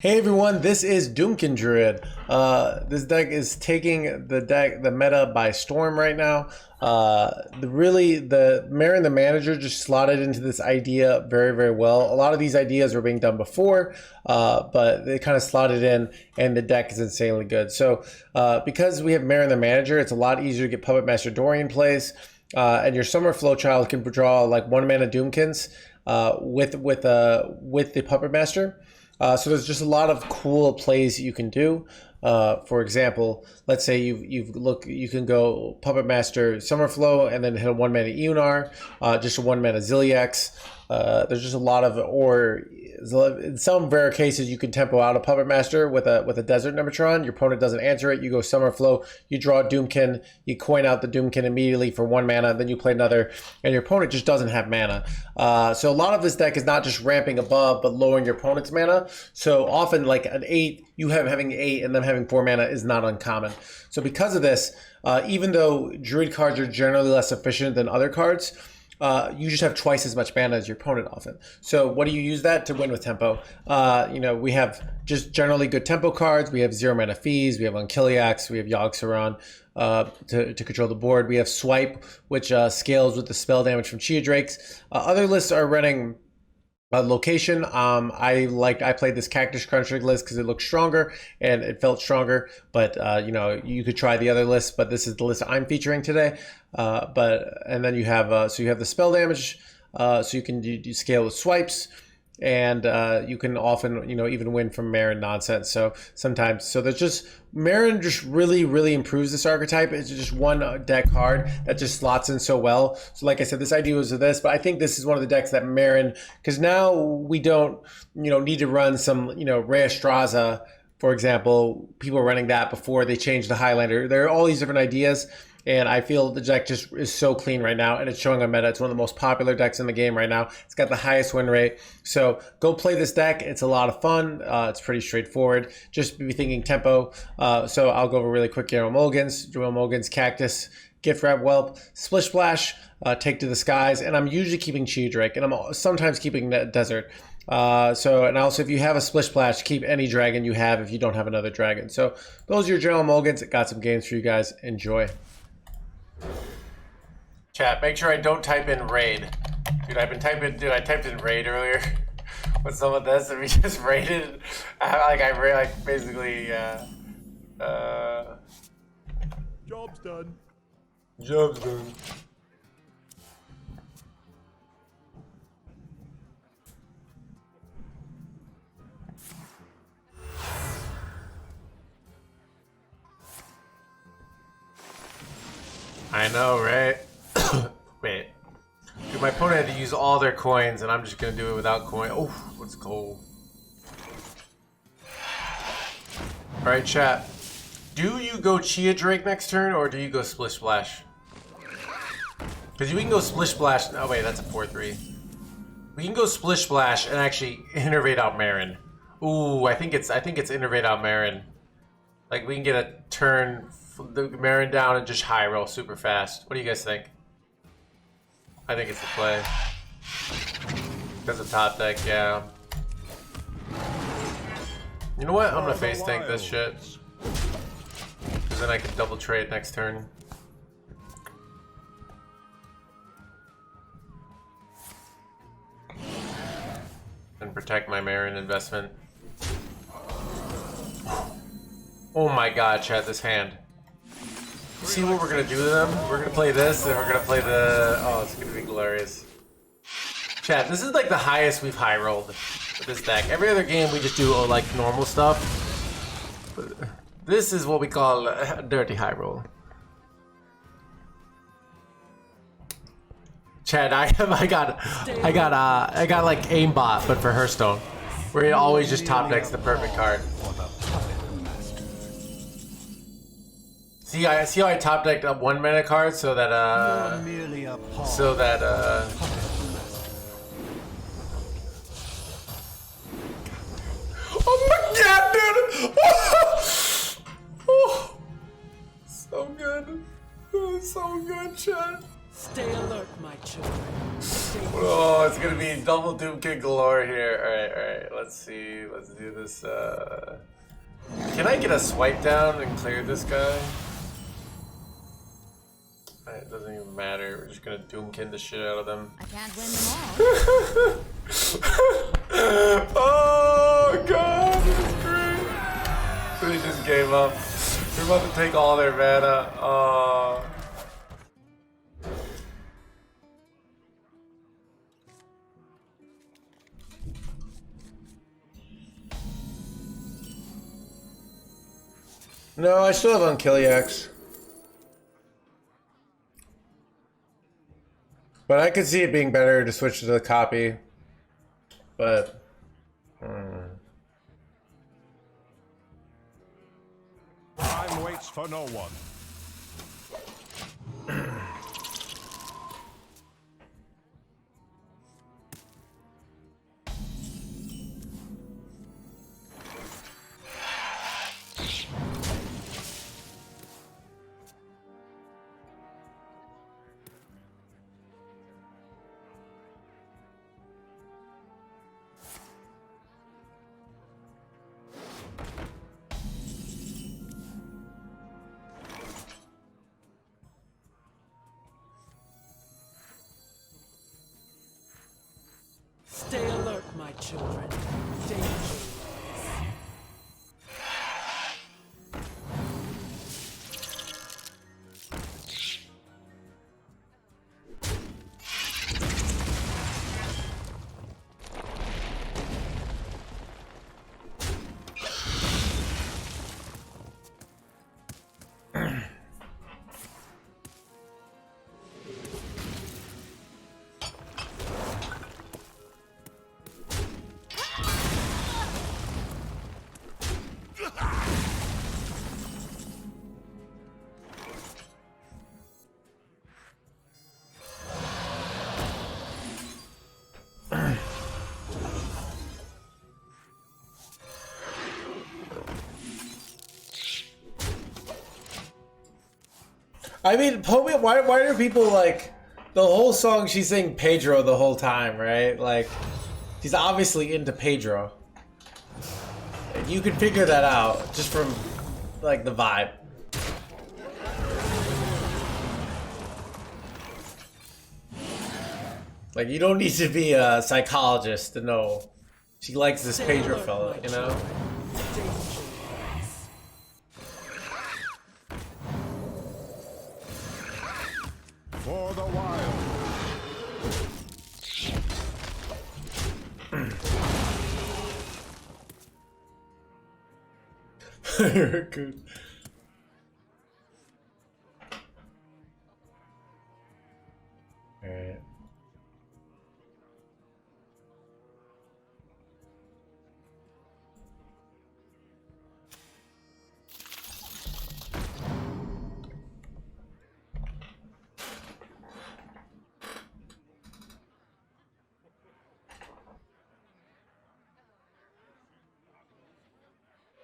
Hey everyone, this is Doomkin Druid. This deck is taking the meta by storm right now. The Marin the Manager just slotted into this idea very well. A lot of these ideas were being done before, but they kind of slotted in, and the deck is insanely good. So because we have Marin the Manager, it's a lot easier to get Puppet Master Dorian plays, and your Summer Flow Child can draw like 1-mana Doomkins with the Puppet Master. So there's just a lot of cool plays you can do. For example, let's say you can go Puppet Master Summerflow and then hit a 1-mana Eonar, just a 1-mana Zilliax. There's just a lot of, or in some rare cases you can tempo out a Puppet Master with a Desert Nematron. Your opponent doesn't answer it. You go Summerflow, you draw a Doomkin, you coin out the Doomkin immediately for 1 mana, then you play another, and your opponent just doesn't have mana. So a lot of this deck is not just ramping above, but lowering your opponent's mana. So often, like an 8, having 8 and them having 4 mana is not uncommon. So because of this, even though Druid cards are generally less efficient than other cards, you just have twice as much mana as your opponent often. So what do you use that to win with tempo? We have just generally good tempo cards. We have 0 mana fees. We have Unkiliax. We have Yogg-Saron to control the board. We have Swipe, which scales with the spell damage from Chia Drakes. Other lists are running location. I played this Cactus Cruncher list because it looked stronger and it felt stronger, but you could try the other list, but this is the list I'm featuring today. And then you have so you have the spell damage, so you can do scale with swipes, and you can often even win from Marin nonsense. So there's just Marin just really improves this archetype. It's just one deck card that just slots in so well. So like I said, this idea was of this, but I think this is one of the decks that Marin, because now we don't need to run some Rhea Straza, for example. People are running that before they changed the Highlander. There are all these different ideas, and I feel the deck just is so clean right now, and it's showing on meta. It's one of the most popular decks in the game right now. It's got the highest win rate. So go play this deck. It's a lot of fun. It's pretty straightforward. Just be thinking tempo. So I'll go over really quick. Mulligan's Cactus, Gift Wrap Whelp, Splish Splash, Take to the Skies, and I'm usually keeping Chia Drake, and I'm sometimes keeping Desert. And also, if you have a Splish Splash, keep any dragon you have if you don't have another dragon. So those are your general mulligans. Got some games for you guys. Enjoy. Chat, make sure I don't type in raid. Dude, I typed in raid earlier with some of this, and we just raided. Job's done. Job's done. I know, right? Wait. Dude, my opponent had to use all their coins, and I'm just gonna do it without coin. Oh, what's cold. Alright, chat. Do you go Chia Drake next turn, or do you go Splish Splash? Because we can go Splish Splash. Oh, wait, that's a 4-3. We can go Splish Splash and actually innervate out Marin. Ooh, I think it's innervate out Marin. Like, we can get a turn, the Marin down, and just high roll super fast. What do you guys think? I think it's the play. Because of top deck, yeah. You know what? I'm gonna face tank this shit. Because then I can double trade next turn. And protect my Marin investment. Oh my god, chat, this hand. See what we're gonna do to them? We're gonna play this, and we're gonna play the... Oh, it's gonna be glorious. Chat, this is like the highest we've high rolled with this deck. Every other game we just do like normal stuff. But this is what we call a dirty high roll. Chat, I got like aimbot, but for Hearthstone, where it always just top decks the perfect card. See how I top decked up 1-mana card so that oh my god, dude! Oh, so good. So good, chat. Stay alert, my children. Oh, it's gonna be double Doomkin galore here. Alright. Let's see. Let's do this. Can I get a swipe down and clear this guy? It doesn't even matter. We're just gonna Doomkin the shit out of them. I can't win them all. Oh god, this is great. So he just gave up. We're about to take all their mana. Oh. No, I still have on Killiax. But I could see it being better to switch to the copy. But... Time waits for no one. Stay alert, my children. Danger. I mean, why are people like the whole song? She's saying Pedro the whole time, right? Like, she's obviously into Pedro. You can figure that out just from like the vibe. Like, you don't need to be a psychologist to know she likes this Pedro fella, you know? For the wild. Good. All right.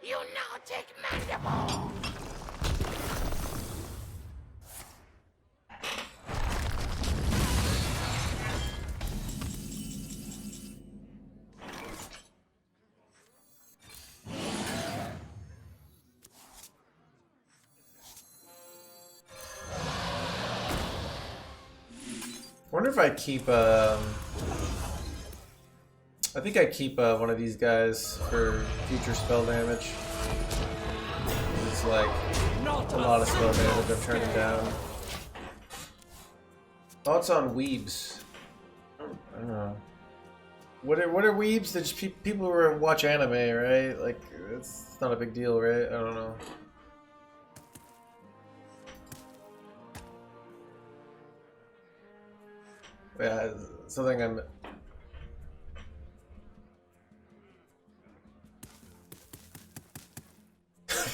You now take Mandible. Wonder if I keep I think I keep one of these guys for future spell damage. It's like a lot of spell damage I'm turning down. Thoughts on weebs? I don't know. What are weebs? They're just people who watch anime, right? Like, it's not a big deal, right? I don't know. Yeah, something I'm...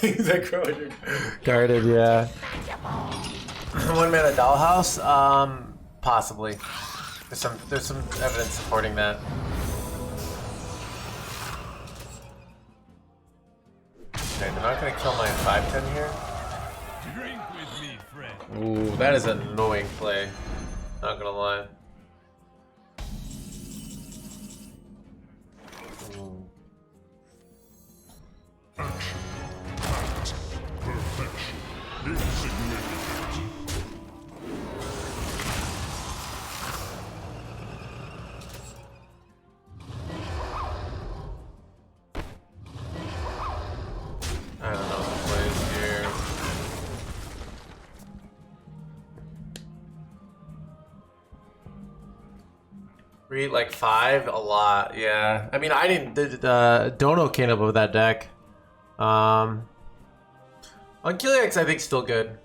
That guarded, yeah. One mana dollhouse? Possibly. There's some evidence supporting that. Okay, they're not gonna kill my 5/10 here. Drink with me, friend. Ooh, that is an annoying play. Not gonna lie. Read like 5, a lot. Yeah, I mean, I didn't. Dono came up with that deck. On Kiliax, I think still good.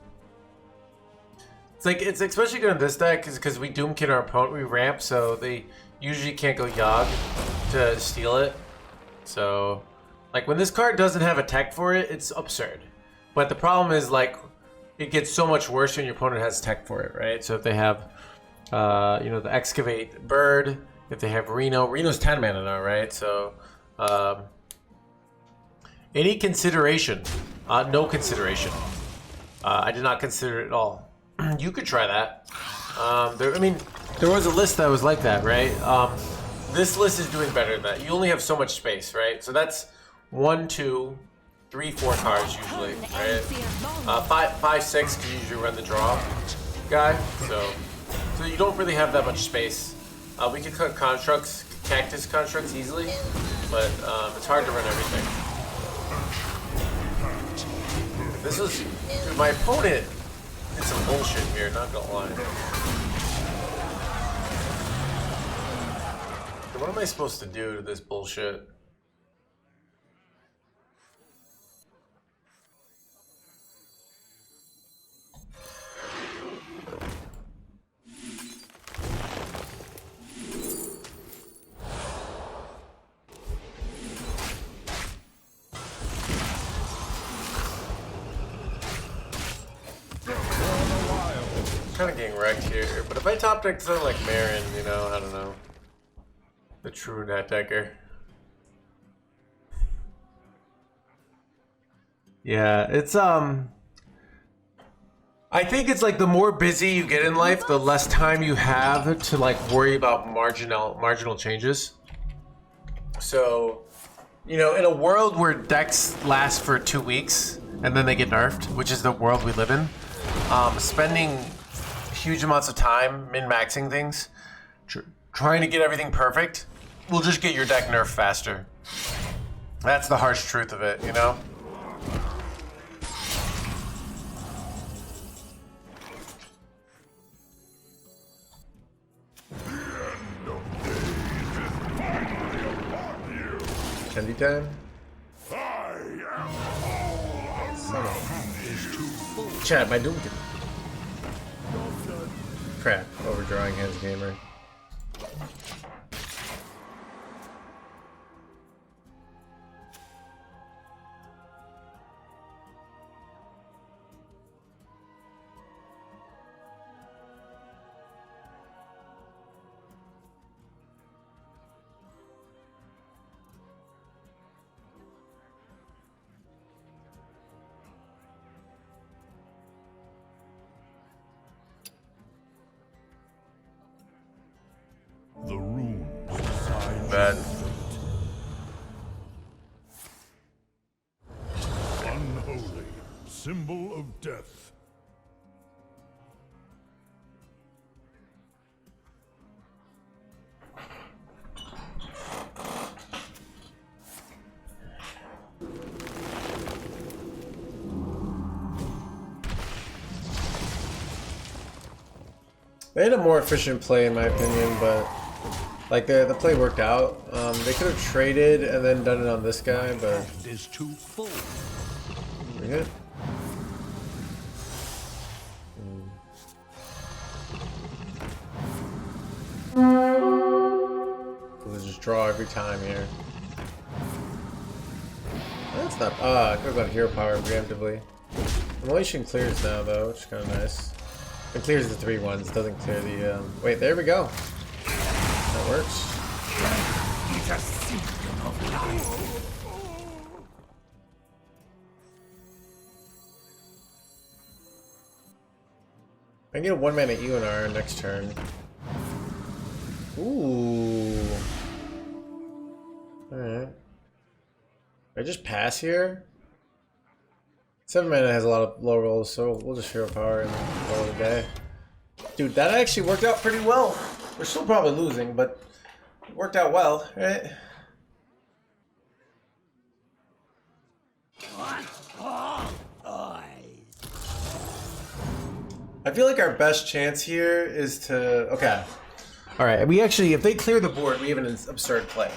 It's especially good in this deck because we Doomkin our opponent, we ramp, so they usually can't go Yogg to steal it. So, like, when this card doesn't have a tech for it, it's absurd. But the problem is, like, it gets so much worse when your opponent has tech for it, right? So if they have, you know, the Excavate Bird, if they have Reno's 10 mana now, right? So, any consideration? No consideration. I did not consider it at all. You could try that. I mean, there was a list that was like that, right? This list is doing better than that. You only have so much space, right? So that's 1, 2, 3, 4 cards usually, right? 5, 6 because you usually run the draw guy. So you don't really have that much space. We could cut constructs, cactus constructs easily, but it's hard to run everything. This is, dude, my opponent did some bullshit here, not gonna lie. What am I supposed to do to this bullshit? Kind of getting wrecked here, but if I top deck something like Marin, you know, I don't know. The true net decker. Yeah, it's I think it's like the more busy you get in life, the less time you have to like worry about marginal changes. So, you know, in a world where decks last for 2 weeks and then they get nerfed, which is the world we live in, spending huge amounts of time min-maxing things, trying to get everything perfect, will just get your deck nerfed faster. That's the harsh truth of it, you know? Candy time? Chat, my Doomkin. Crap, overdrawing hands gamer. The runes decide Bad. unholy, symbol of death. They had a more efficient play in my opinion, but like the play worked out. They could have traded and then done it on this guy, but It is too full. we good. We'll just draw every time here. That's not. I could have gone hero power preemptively. Emulation clears now though, which is kind of nice. It clears the 3/1s, doesn't clear the. Wait, there we go. That works. It's a symptom of life. I can get a 1-mana Eonar next turn. Ooh. Alright. I just pass here? 7 mana has a lot of low rolls, so we'll just hero power and call it a day. Dude, that actually worked out pretty well. We're still probably losing, but it worked out well, right? I feel like our best chance here is to... Okay. All right, we actually, if they clear the board, we have an absurd play.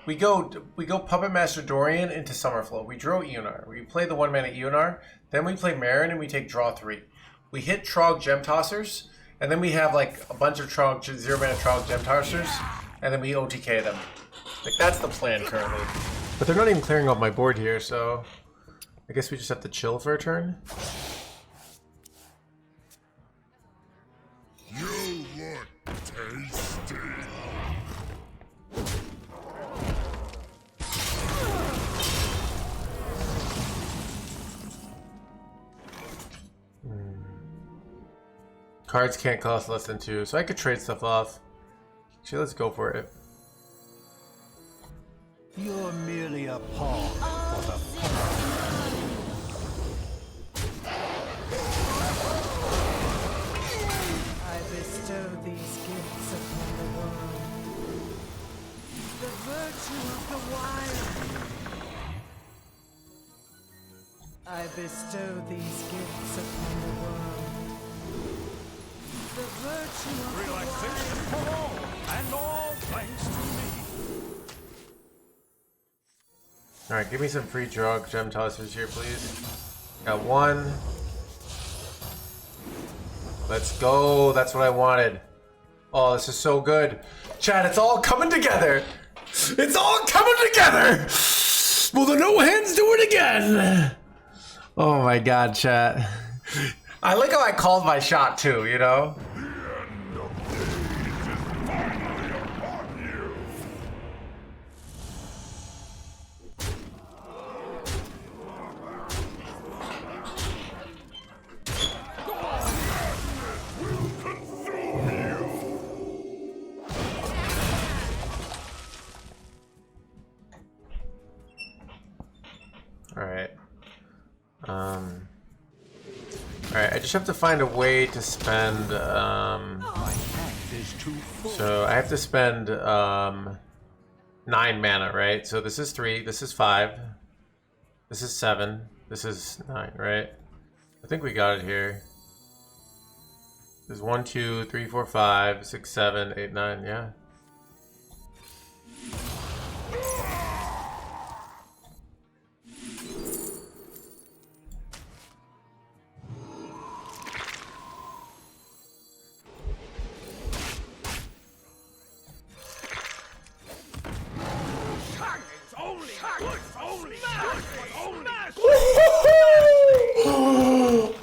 We go Puppet Master Dorian into Summerflow. We draw Eonar. We play the 1-mana Eonar. Then we play Marin and we take draw 3. We hit Trog Gem Tossers, and then we have like a bunch of Trog 0-mana Trog Gem Tossers, and then we OTK them. Like that's the plan currently. But they're not even clearing off my board here, so I guess we just have to chill for a turn. You look tasty. Cards can't cost less than 2, so I could trade stuff off. Actually, let's go for it. You're merely a pawn for the I bestow these gifts upon the world. The virtue of the wild. I bestow these gifts upon the world. The virtue of relaxation for all, and all thanks to me. Alright, give me some free Trog Gem Tossers here, please. Got 1. Let's go. That's what I wanted. Oh, this is so good. Chat, it's all coming together. It's all coming together. Will the no hands do it again? Oh my god, chat. I like how I called my shot too, you know? Alright, I just have to find a way to spend, so I have to spend, 9 mana, right? So this is 3, this is 5, this is 7, this is 9, right? I think we got it here. There's 1, 2, 3, 4, 5, 6, 7, 8, 9, yeah.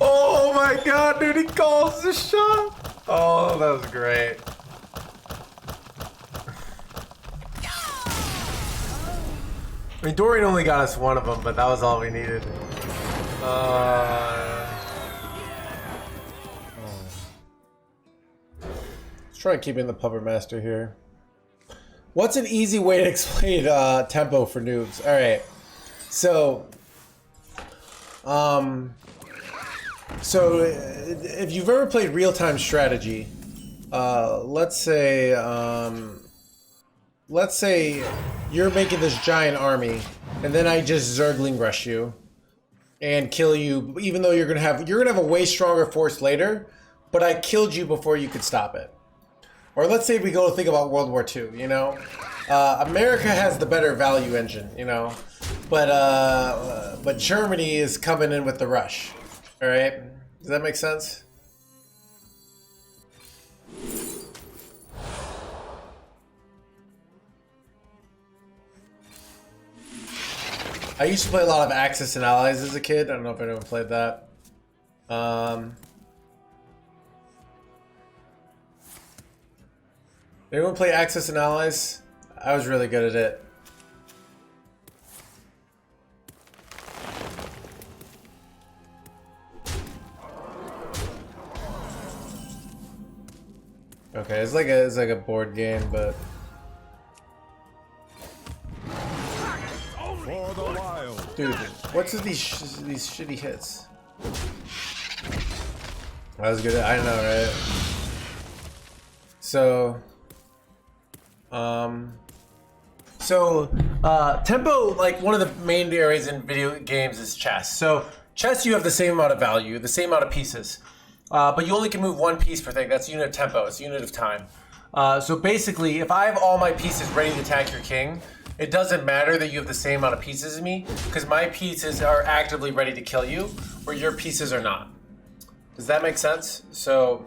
Oh my god, dude, he calls the shot. Oh, that was great. I mean, Dorian only got us one of them, but that was all we needed. Let's try and keep in the Puppet Master here. What's an easy way to explain tempo for noobs? All right, so if you've ever played real-time strategy, let's say you're making this giant army, and then I just Zergling rush you and kill you, even though you're gonna have a way stronger force later, but I killed you before you could stop it. Or let's say we go to think about World War II, you know? America has the better value engine, you know? But Germany is coming in with the rush, all right? Does that make sense? I used to play a lot of Axis and Allies as a kid. I don't know if anyone played that. Anyone play Axis and Allies? I was really good at it. Okay, it's like a board game, but For the wild. dude, what's with these shitty hits? I was good at, I know, right? So tempo, like one of the main areas in video games is chess. So chess, you have the same amount of value, the same amount of pieces, but you only can move one piece per thing. That's a unit of tempo. It's a unit of time. So basically, if I have all my pieces ready to attack your king, it doesn't matter that you have the same amount of pieces as me, because my pieces are actively ready to kill you, where your pieces are not. Does that make sense? So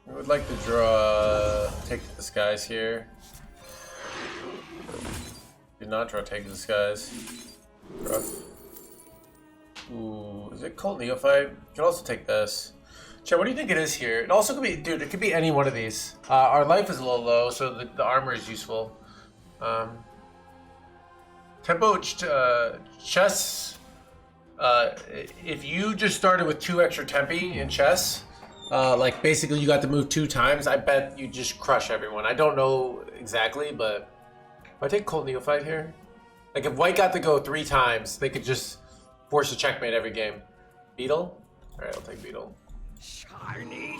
I would like to draw Take the Skies here. Do not draw Take the Skies. Draw. Ooh, is it Cult Neophyte? You can also take this. Chat, what do you think it is here? It also could be, dude, it could be any one of these. Our life is a little low, so the armor is useful. Tempo chess. If you just started with 2 extra tempi in chess, like basically you got to move 2 times, I bet you just crush everyone. I don't know exactly, but if I take Cult Neophyte here, like if White got to go 3 times, they could just force a checkmate every game. Beetle? Alright, I'll take Beetle. Shiny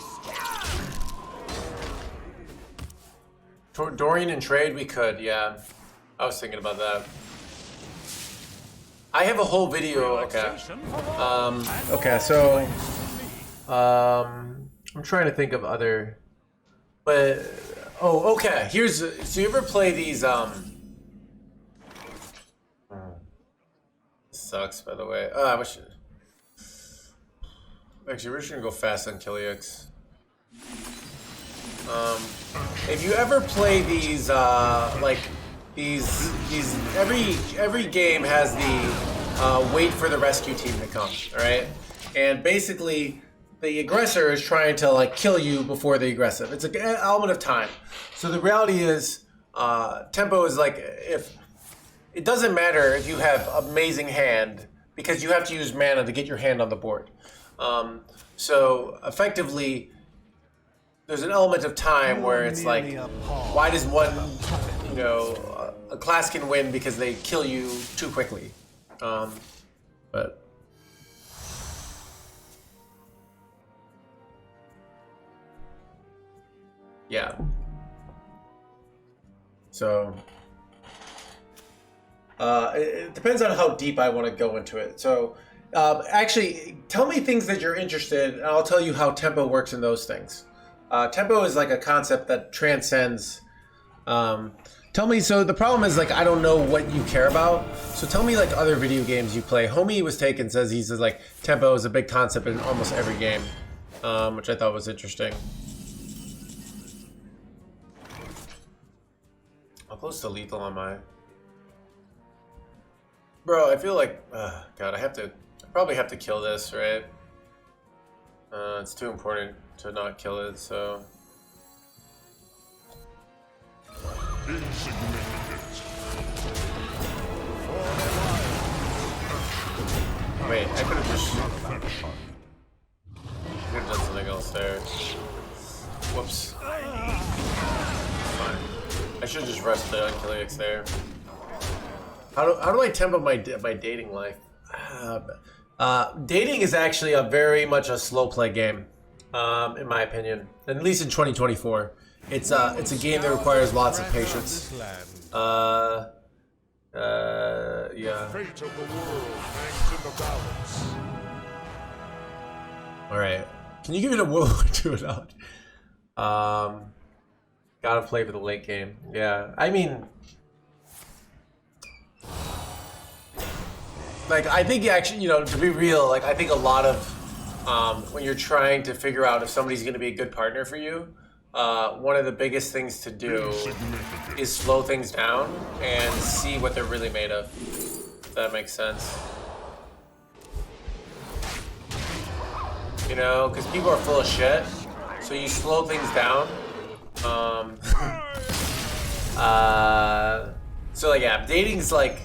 Dorian and trade, we could, yeah. I was thinking about that. I have a whole video, okay. Okay, so I'm trying to think of other, but oh, okay. Here's, so you ever play these sucks, by the way. I wish. Actually, we're just gonna go fast on Killiax. If you ever play these, like these, every game has the wait for the rescue team to come. All right, and basically the aggressor is trying to like kill you before the aggressive. It's an element of time. So the reality is, tempo is like if. It doesn't matter if you have amazing hand because you have to use mana to get your hand on the board. So effectively, there's an element of time where it's like, why does one, you know, a class can win because they kill you too quickly. But yeah. So. It depends on how deep I want to go into it. So, actually, tell me things that you're interested in, and I'll tell you how tempo works in those things. Tempo is like a concept that transcends. Tell me, so the problem is, like, I don't know what you care about. So tell me, like, other video games you play. Homie was taken says he says, like, tempo is a big concept in almost every game, which I thought was interesting. How close to lethal am I? Bro, I feel like, God, I probably have to kill this, right? It's too important to not kill it, so. Wait, I could have just. I could have done something else there. Whoops. Fine. I should have just rested on Killiax there. How do I tempo my dating life? Dating is actually a very much a slow play game, in my opinion. At least in 2024, it's a game that requires lots of patience. Yeah. The fate of the world hangs in the balance. All right. Can you give it a World War II out? Gotta play for the late game. Yeah. I mean. Like, I think actually, you know, to be real, like, I think a lot of, when you're trying to figure out if somebody's going to be a good partner for you, one of the biggest things to do is slow things down and see what they're really made of. If that makes sense. You know, because people are full of shit, so you slow things down. So, like, yeah, dating's like,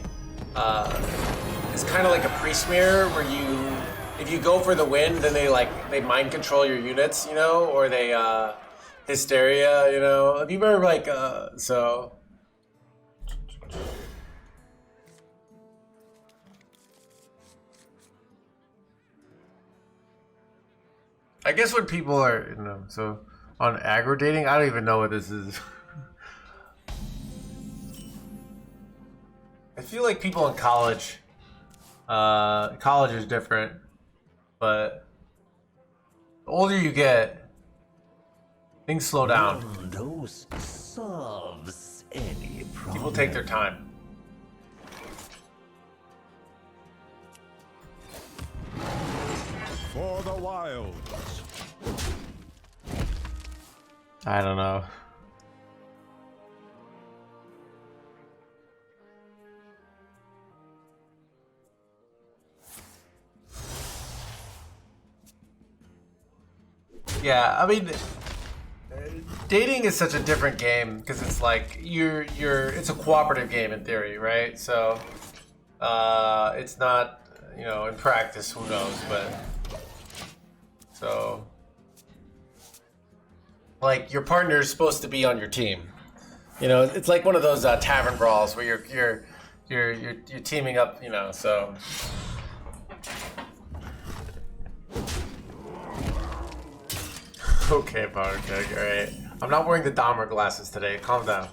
it's kind of like a pre-smear where if you go for the win, then they mind control your units, you know, or they hysteria, you know. If you remember, like, so. I guess when people are, you know, so on aggro dating, I don't even know what this is. I feel like people in college. College is different, but the older you get, Things slow down. Those solves any problem. People take their time. For the wilds. I don't know. Yeah, I mean, dating is such a different game because it's like it's a cooperative game in theory, right? So it's not, you know, in practice, who knows, but so like your partner is supposed to be on your team. You know, it's like one of those tavern brawls where you're teaming up, you know, so. Okay, Bartek, alright. I'm not wearing the Dahmer glasses today. Calm down.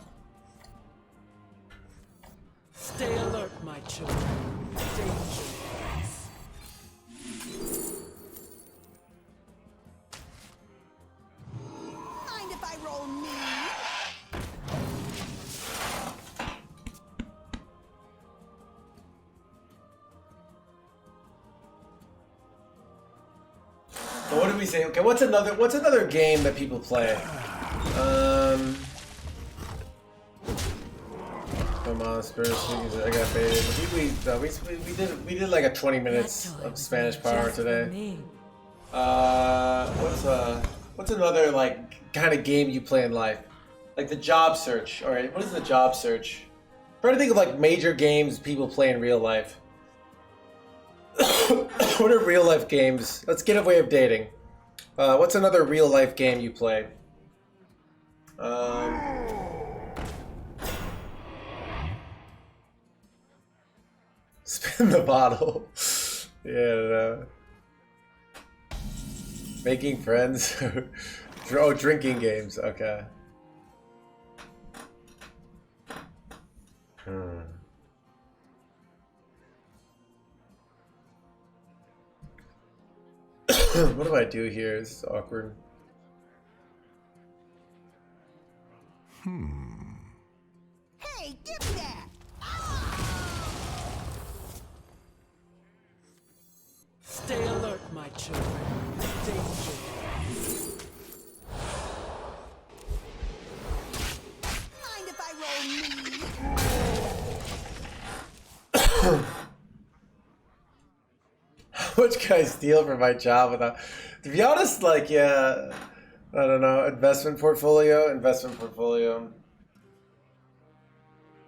Stay alert, my children. Danger waits. Mind if I roll me? But what did we say? Okay, what's another game that people play? Come on, Spurs. I got baited. We did like a 20 minutes of Spanish Power today. What's another like kind of game you play in life? Like the job search. All right, what is the job search? I'm trying to think of like major games people play in real life. What are real life games? Let's get away of dating. What's another real life game you play? Spin the bottle. Yeah. Making friends. Oh, drinking games. Okay. What do I do here? This is awkward. Hey, give me that! Stay alert, my children. Danger waits. Mind if I roll me? How much can I steal from my job without? To be honest, like, yeah, I don't know. Investment portfolio.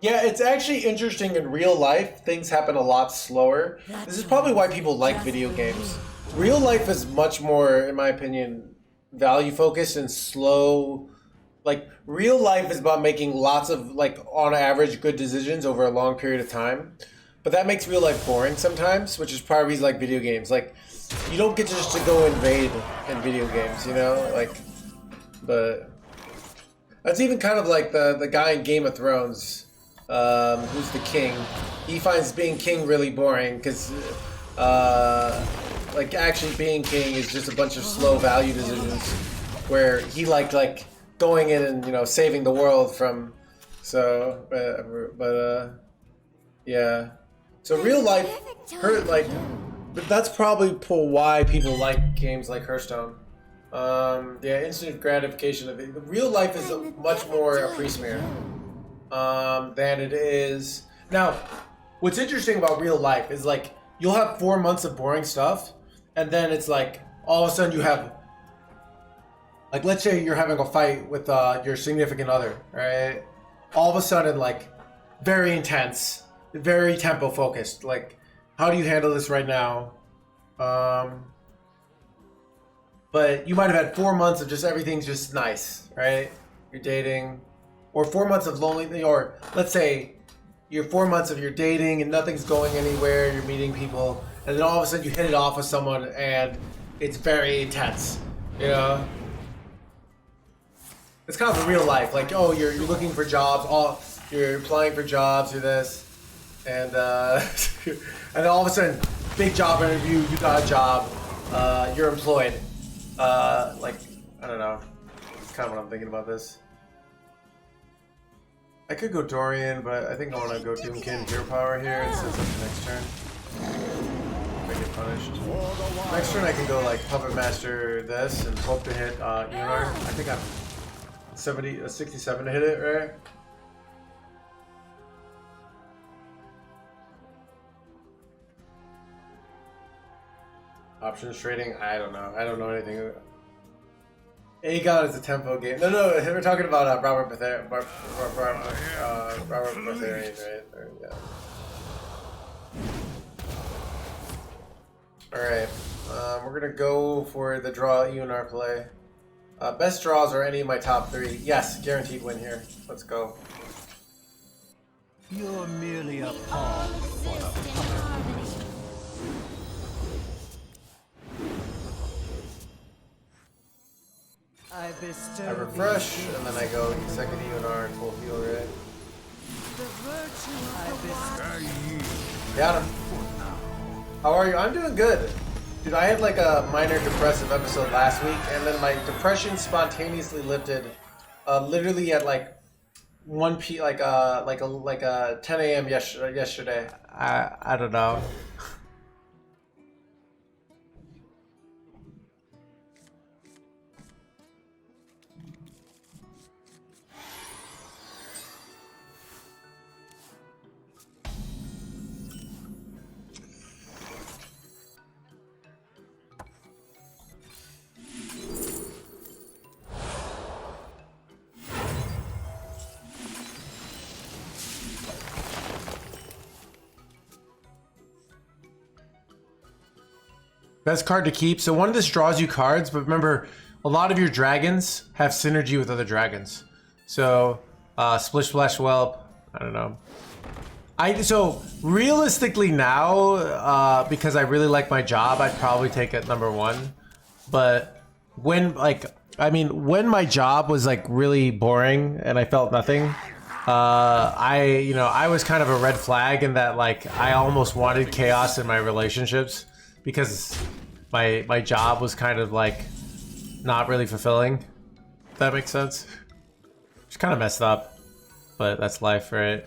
Yeah, it's actually interesting in real life. Things happen a lot slower. This is probably why people like video games. Real life is much more, in my opinion, value focused and slow. Like, real life is about making lots of, like, on average, good decisions over a long period of time. But that makes real life boring sometimes, which is part of the reason I like video games. Like, you don't get just to go invade in video games, you know? Like, but that's even kind of like the guy in Game of Thrones, who's the king. He finds being king really boring because, like, actually being king is just a bunch of slow value decisions where he liked, like, going in and, you know, saving the world from, so, yeah. So real life, but that's probably why people like games like Hearthstone. Yeah, instant gratification of it. Real life is much more a pre-smear than it is. Now, what's interesting about real life is like you'll have 4 months of boring stuff, and then it's like all of a sudden you have, like, let's say you're having a fight with your significant other, right? All of a sudden, like, very intense. Very tempo focused. Like, how do you handle this right now? But you might have had 4 months of just everything's just nice, right? You're dating, or 4 months of lonely, or let's say you're 4 months of your dating and nothing's going anywhere. You're meeting people, and then all of a sudden you hit it off with someone, and it's very intense. You know, it's kind of a real life. Like, oh, you're looking for jobs. You're applying for jobs. You're this. And and then all of a sudden, big job interview, you got a job, you're employed. Like, I don't know, kind of what I'm thinking about this. I could go Dorian, but I think I want to go Doomkin Hero Power here and set up the next turn. If I get punished. Next turn I can go like Puppet Master this and hope to hit Unar. I think I'm 67 to hit it, right? Options trading? I don't know. I don't know anything. AGOT is a tempo game. No, we're talking about Robert Betharian, right? Or, yeah. Alright. We're gonna go for the draw EUNR play. Best draws are any of my top 3. Yes, guaranteed win here. Let's go. You're merely a pawn for the puppet. I bestow I refresh, these and then I go second EUNR and full heal, right? the virtue of the wise. Got him. How are you? I'm doing good. Dude, I had like a minor depressive episode last week, and then my depression spontaneously lifted literally at like 1 p like 10 a.m. yesterday. I don't know. Best card to keep. So one of this draws you cards, but remember, a lot of your dragons have synergy with other dragons. So, Splish Splash Whelp, I don't know. So realistically now, because I really like my job, I'd probably take it number 1. But when when my job was like really boring and I felt nothing, I was kind of a red flag in that like I almost wanted chaos in my relationships because my job was kind of like not really fulfilling. If that makes sense. It's kind of messed up, but that's life, right?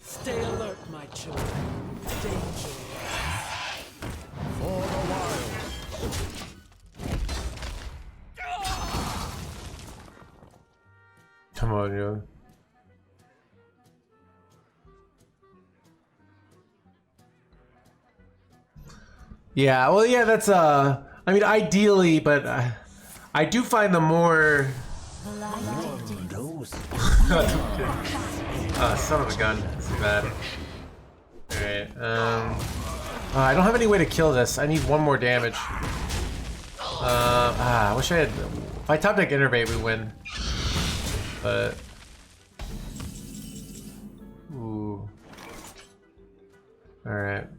Stay alert, my children. Danger. For the wild. Come on, yo. Yeah, well, yeah, that's, I mean, ideally, but I do find the more... son of a gun. This is bad. Alright, I don't have any way to kill this. I need 1 more damage. I wish I had... If I top deck Innervate, we win. But... Ooh. Alright.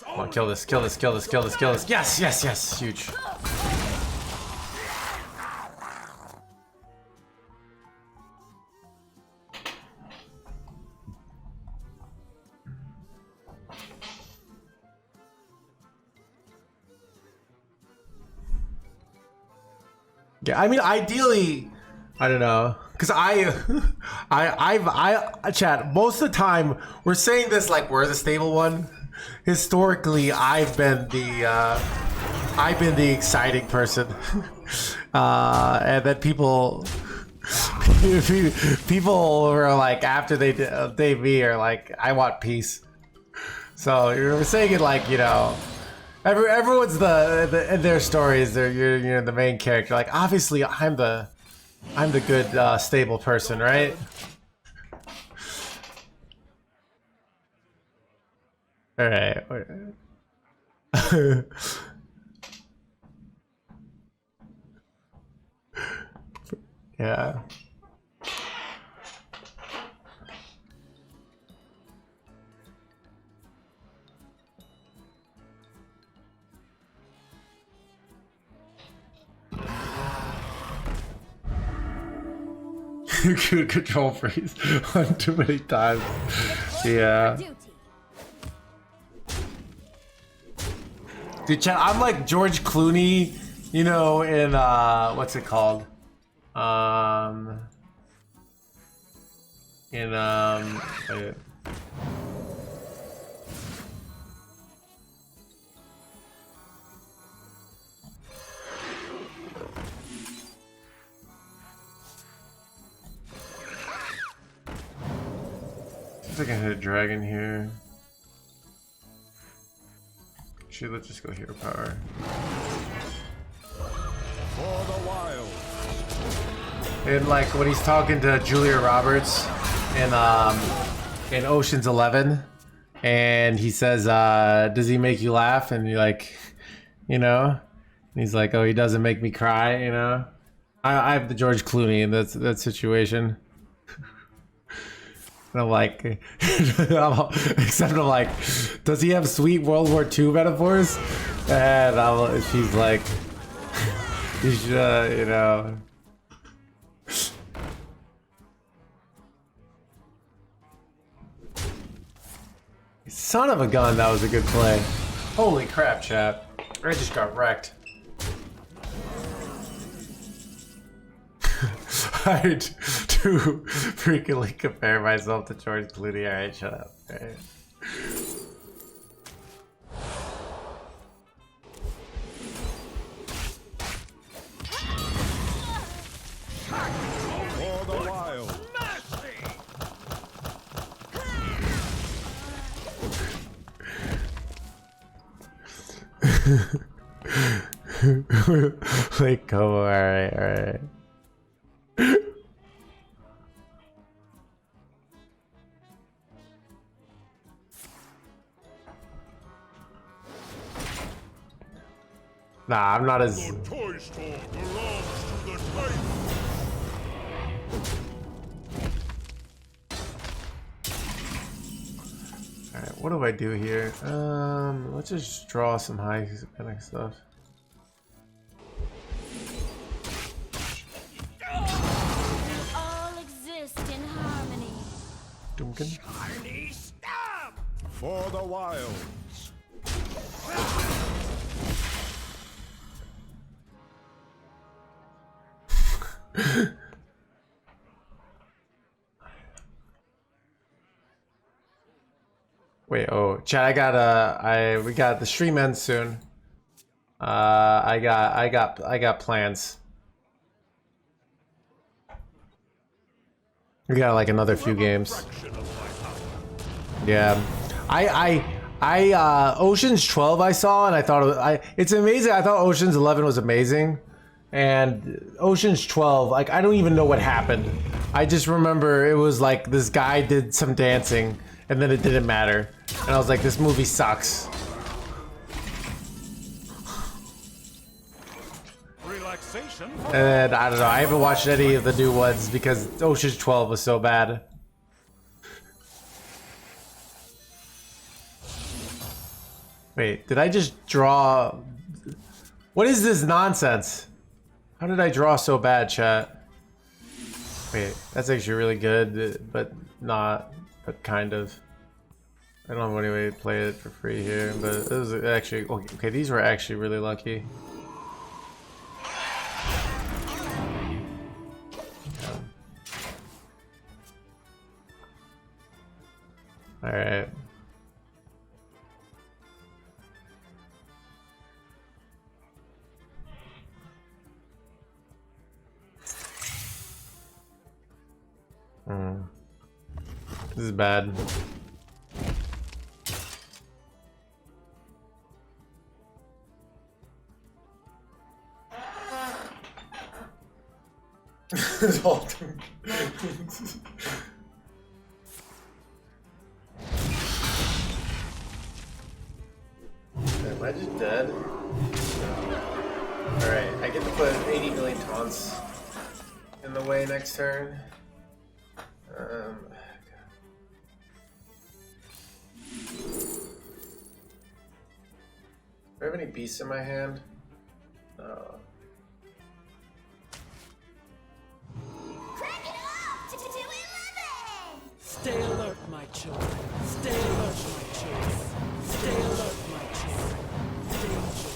Come on, kill this, kill this, kill this, kill this, kill this. Yes, yes, yes! Huge. Yeah, I mean, ideally, I don't know, because chat, most of the time, we're saying this like we're the stable one. Historically, I've been the exciting person, and then people were like, after they me are like, I want peace. So you're saying it like, you know, everyone's in their stories. You're the main character. Like, obviously, I'm the good stable person, right? All right. Yeah. Good control freeze on too many times. Yeah. Dude, chat, I'm like George Clooney, you know, in what's it called? Wait. I think I hit a dragon here. Actually, let's just go hero power. For the wild. And like when he's talking to Julia Roberts in Ocean's 11, and he says, "Does he make you laugh?" And you're like, you know, and he's like, "Oh, he doesn't make me cry," you know. I have the George Clooney in that situation. And I'm like, except I'm like, does he have sweet World War II metaphors? And she's like, you should, you know. Son of a gun, that was a good play. Holy crap, chat. I just got wrecked. I do frequently compare myself to George Clooney. Alright, shut up. All right. For the wild. Like, come on, alright. Nah, I'm not as... The toy store belongs to the Titan. Alright, what do I do here? Let's just draw some high panic stuff. All exist in harmony. Doomkin? For the wild. Wait, oh, chat, we got the stream ends soon. I got plans. We got like another few games. Yeah. Ocean's 12 I saw and I thought it's amazing. I thought Ocean's 11 was amazing. And Ocean's 12, like, I don't even know what happened. I just remember it was like this guy did some dancing and then it didn't matter. And I was like, this movie sucks. Relaxation. And I don't know, I haven't watched any of the new ones because Ocean's 12 was so bad. Wait, did I just draw? What is this nonsense? How did I draw so bad, chat? Wait, that's actually really good, but not, but kind of. I don't have any way to play it for free here, but it was actually, okay, these were actually really lucky. All right. This is bad. It's all Am I just dead? Alright, I get to put 80 million taunts in the way next turn. Do I have any beasts in my hand? No. Crank it up to 11! Stay alert, my children. Stay alert, my children. Stay alert, my children. Stay alert.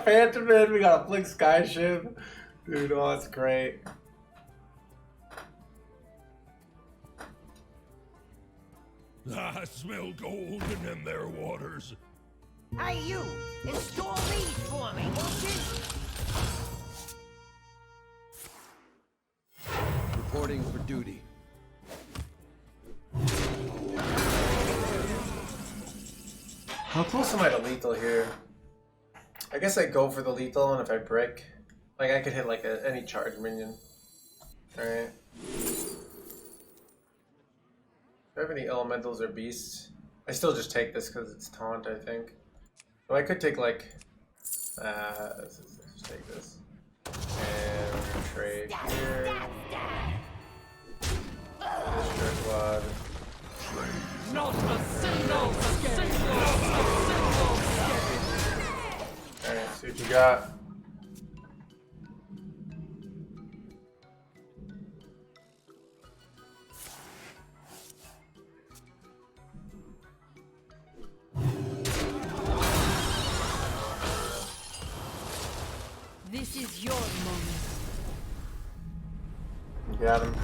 Phantom in. We got a Blink Sky Ship. Dude, oh, that's great. I smell gold in them there waters. Hey, you! Install these for me, won't you? Reporting for duty. How close am I to lethal here? I guess I go for the lethal, and if I brick, like I could hit like any charge minion. Alright. Do I have any elementals or beasts? I still just take this because it's taunt, I think. So I could take like, let's just take this. And we're gonna trade here. This quad. Not a single Alright, see what you got. This is your moment. You got him.